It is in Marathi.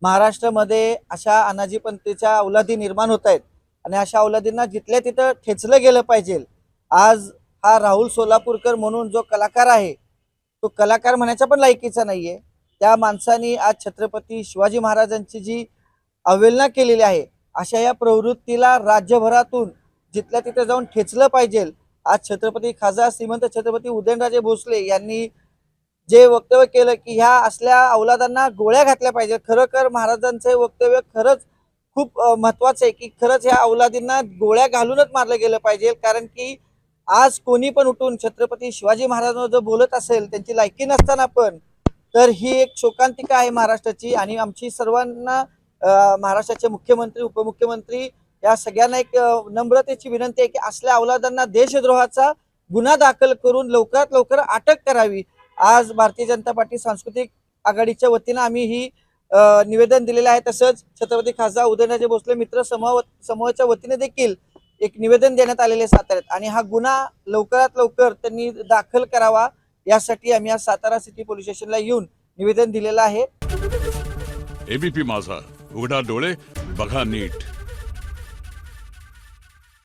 महाराष्ट्रामध्ये अशा अनाजीपंथीच्या अवलादी निर्माण होत आहेत आणि अशा अवलादींना जिथल्या तिथं ठेचलं गेलं पाहिजे। आज हा राहुल सोलापूरकर म्हणून जो कलाकार आहे तो कलाकार म्हणायचा पण लायकीचा नाहीये। त्या माणसाने आज छत्रपती शिवाजी महाराजांची जी अवहेलना केलेली आहे अशा या प्रवृत्तीला राज्यभरातून जिथल्या तिथे जाऊन ठेचलं पाहिजे। आज छत्रपती खासदार श्रीमंत छत्रपती उदयनराजे भोसले यांनी जे वक्तव्य केलं की ह्या असल्या अवलादांना गोळ्या घातल्या पाहिजे। खरंतर महाराजांचे वक्तव्य खरंच खूप महत्त्वाचं आहे की खरंच ह्या अवलादींना गोळ्या घालूनच मारलं गेलं पाहिजे। कारण की आज कोणी पण उठून छत्रपती शिवाजी महाराजांवर जर बोलत असेल त्यांची लायकी नसताना पण तर ही एक शोकांतिका आहे महाराष्ट्राची। आणि आमची सर्वांना महाराष्ट्राचे मुख्यमंत्री उपमुख्यमंत्री या सगळ्यांना एक नम्रतेची विनंती आहे की असल्या अवलादांना देशद्रोहाचा गुन्हा दाखल करून लवकरात लवकर अटक करावी। आज भारतीय जनता पार्टी सांस्कृतिक आघाडीच्या वतीने आम्ही ही निवेदन दिलेले आहे। तसंच छत्रपती खासदार उदयनराजे भोसले मित्र समूहाच्या वतीने देखील एक निवेदन देण्यात आलेले साताऱ्यात आणि हा गुन्हा लवकरात लवकर त्यांनी दाखल करावा यासाठी आम्ही आज सातारा सिटी पोलीस स्टेशनला येऊन निवेदन दिलेलं आहे। एबीपी माझा, उघडा डोळे बघा नीट।